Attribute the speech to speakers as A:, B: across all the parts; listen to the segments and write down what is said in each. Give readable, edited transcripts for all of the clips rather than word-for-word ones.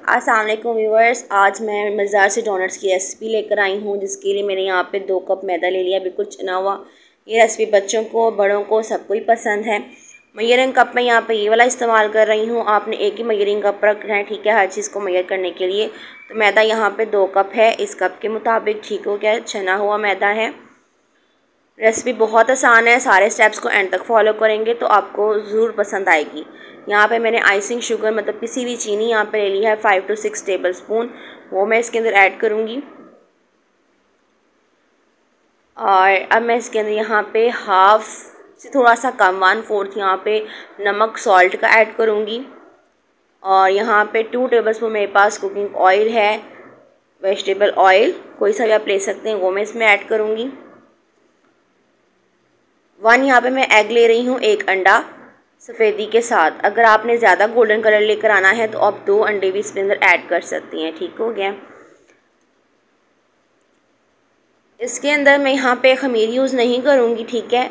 A: अस्सलाम वालेकुम व्यूअर्स, आज मैं मज़ेदार से डोनट्स की रेसिपी लेकर आई हूँ, जिसके लिए मैंने यहाँ पे 2 कप मैदा ले लिया, बिल्कुल चना हुआ। ये रेसिपी बच्चों को बड़ों को सबको ही पसंद है। मेजरिंग कप में यहाँ पे ये वाला इस्तेमाल कर रही हूँ। आपने एक ही मेजरिंग कप रखना है, ठीक है, हर चीज़ को मेजर करने के लिए। तो मैदा यहाँ पे 2 कप है, इस कप के मुताबिक, ठीक हो गया, छना हुआ मैदा है। रेसिपी बहुत आसान है, सारे स्टेप्स को एंड तक फॉलो करेंगे तो आपको ज़रूर पसंद आएगी। यहाँ पे मैंने आइसिंग शुगर मतलब किसी भी चीनी यहाँ पे ले लिया है 5 to 6 टेबल स्पून, वो मैं इसके अंदर ऐड करूँगी। और अब मैं इसके अंदर यहाँ पे हाफ से थोड़ा सा कम 1/4 यहाँ पे नमक सॉल्ट का ऐड करूँगी। और यहाँ पे 2 टेबल स्पून मेरे पास कुकिंग ऑयल है, वेजिटेबल ऑयल कोई सा भी आप ले सकते हैं, वो मैं इसमें ऐड करूँगी। 1 यहाँ पे मैं एग ले रही हूँ, 1 अंडा सफ़ेदी के साथ। अगर आपने ज़्यादा गोल्डन कलर लेकर आना है तो आप 2 अंडे भी इसके अंदर ऐड कर सकती हैं, ठीक हो गया। इसके अंदर मैं यहाँ पे खमीर यूज़ नहीं करूँगी, ठीक है,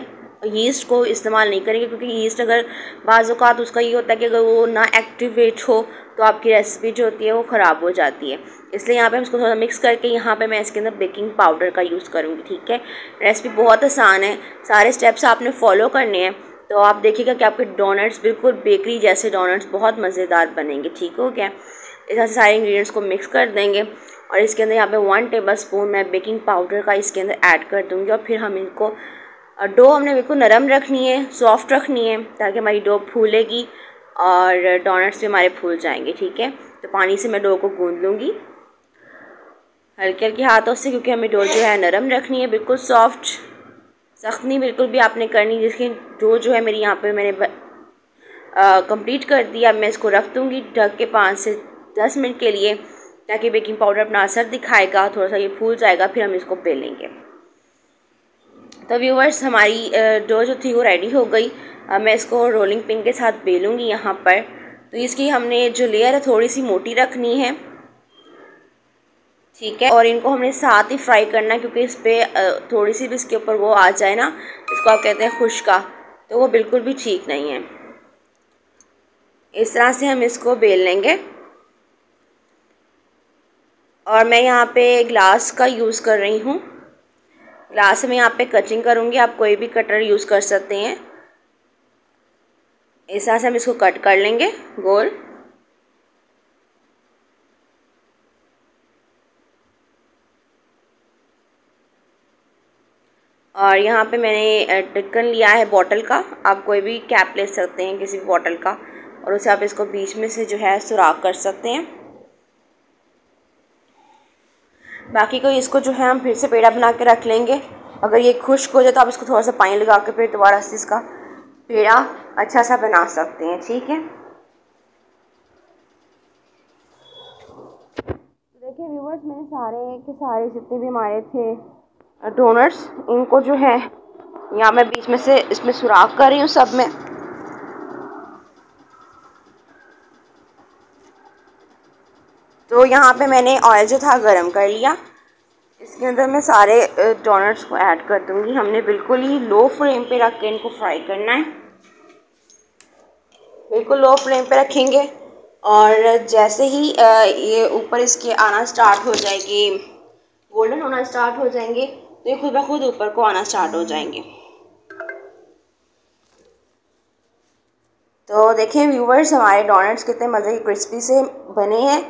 A: यीस्ट को इस्तेमाल नहीं करेंगे, क्योंकि यीस्ट अगर बाज़ औक़ात उसका ये होता है कि अगर वो ना एक्टिवेट हो तो आपकी रेसिपी जो होती है वो ख़राब हो जाती है। इसलिए यहाँ पे हम इसको थोड़ा मिक्स करके यहाँ पे मैं इसके अंदर बेकिंग पाउडर का यूज़ करूँगी, ठीक है। रेसिपी बहुत आसान है, सारे स्टेप्स आपने फॉलो करने हैं, तो आप देखिएगा कि आपके डोनट्स बिल्कुल बेकरी जैसे डोनट्स बहुत मज़ेदार बनेंगे, ठीक हो गया। इस तरह से सारे इंग्रेडिएंट्स को मिक्स कर देंगे और इसके अंदर यहाँ पे 1 टेबल स्पून मैं बेकिंग पाउडर का इसके अंदर ऐड कर दूँगी। और फिर हम इनको डो हमने बिल्कुल नरम रखनी है, सॉफ्ट रखनी है, ताकि हमारी डो फूलेगी और डोनट्स भी हमारे फूल जाएंगे, ठीक है। तो पानी से मैं डो को गूँध लूँगी हल्के हल्के हाथों से, क्योंकि हमें डो जो है नरम रखनी है, बिल्कुल सॉफ्ट, सख्त नहीं बिल्कुल भी आपने करनी। जिसकी डो जो है मेरी यहाँ पे मैंने कंप्लीट कर दिया। मैं इसको रख दूँगी ढक के 5 से 10 मिनट के लिए, ताकि बेकिंग पाउडर अपना असर दिखाएगा, थोड़ा सा ये फूल जाएगा, फिर हम इसको बेलेंगे। तो व्यूवर्स, हमारी डो जो थी वो रेडी हो गई। अब मैं इसको रोलिंग पिन के साथ बेलूँगी यहाँ पर। तो इसकी हमने जो लेयर है थोड़ी सी मोटी रखनी है, ठीक है, और इनको हमने साथ ही फ्राई करना है, क्योंकि इस पर थोड़ी सी भी इसके ऊपर वो आ जाए ना, इसको आप कहते हैं खुश्का, तो वो बिल्कुल भी ठीक नहीं है। इस तरह से हम इसको बेल लेंगे। और मैं यहाँ पे ग्लास का यूज़ कर रही हूँ, ग्लास में यहाँ पे कटिंग करूँगी, आप कोई भी कटर यूज़ कर सकते हैं। इस तरह से हम इसको कट कर लेंगे गोल। और यहाँ पे मैंने ढक्कन लिया है बॉटल का, आप कोई भी कैप ले सकते हैं किसी भी बॉटल का, और उसे आप इसको बीच में से जो है सुराख कर सकते हैं। बाकी को इसको जो है हम फिर से पेड़ा बना के रख लेंगे। अगर ये खुश्क हो जाए तो आप इसको थोड़ा सा पानी लगा के फिर दोबारा से इसका पेड़ा अच्छा सा बना सकते हैं, ठीक है। देखिए व्यूवर्स, मैंने सारे के सारे जितने भी हमारे थे डोनट्स, इनको जो है यहाँ मैं बीच में से इसमें सुराख कर रही हूँ सब में। तो यहाँ पे मैंने ऑयल जो था गरम कर लिया, इसके अंदर मैं सारे डोनट्स को ऐड कर दूँगी। हमने बिल्कुल ही लो फ्लेम पे रख के इनको फ्राई करना है, बिल्कुल लो फ्लेम पे रखेंगे। और जैसे ही ये ऊपर इसके आना स्टार्ट हो जाएगी, गोल्डन होना स्टार्ट हो जाएंगे, तो ये खुद ब खुद ऊपर को आना स्टार्ट हो जाएंगे। तो देखें व्यूवर्स, हमारे डोनट्स कितने मज़े के क्रिस्पी से बने हैं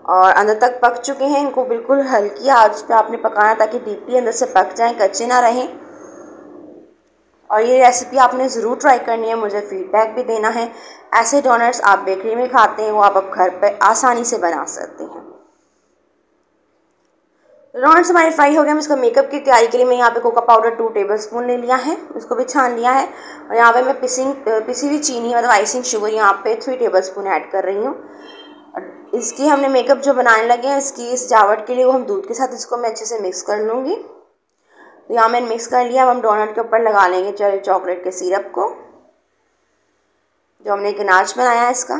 A: और अंदर तक पक चुके हैं। इनको बिल्कुल हल्की आंच पे आपने पकाना, ताकि डीपली अंदर से पक जाएं, कच्चे ना रहें। और ये रेसिपी आपने ज़रूर ट्राई करनी है, मुझे फीडबैक भी देना है। ऐसे डोनट्स आप बेकरी में खाते हैं, वो आप अब घर पर आसानी से बना सकते हैं। डोनट्स हमारे फ्राई हो गए। हम इसका मेकअप की तैयारी के लिए मैं यहाँ पे कोको पाउडर 2 टेबल स्पून ले लिया है, इसको भी छान लिया है। और यहाँ पे मैं पिसी हुई चीनी मतलब आइसिंग शुगर यहाँ पे 3 टेबल स्पून ऐड कर रही हूँ। इसकी हमने मेकअप जो बनाने लगे हैं, इसकी सजावट के लिए वो हम दूध के साथ इसको मैं अच्छे से मिक्स कर लूँगी। तो यहाँ मैंने मिक्स कर लिया। अब हम डोनट के ऊपर लगा लेंगे चॉकलेट के सिरप को, जो हमने गनाश बनाया है इसका।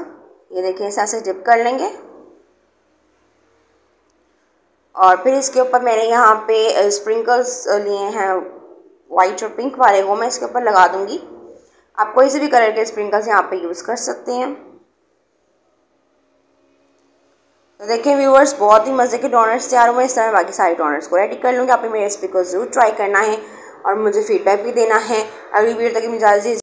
A: ये देखिए, इस तरह से डिप कर लेंगे। और फिर इसके ऊपर मैंने यहाँ पे स्प्रिंकल्स लिए हैं वाइट और पिंक वाले, वो मैं इसके ऊपर लगा दूँगी। आप कोई से भी कलर के स्प्रिंकल्स यहाँ पे यूज़ कर सकते हैं। तो देखिए व्यूअर्स, बहुत ही मज़े के डोनट्स तैयार हुए। इस तरह बाकी सारे डोनट्स को रेडी कर लूँगी। आप मेरी रेसिपी को ज़रूर ट्राई करना है और मुझे फीडबैक भी देना है। अगली वीडियो तक मुझे इजाज़त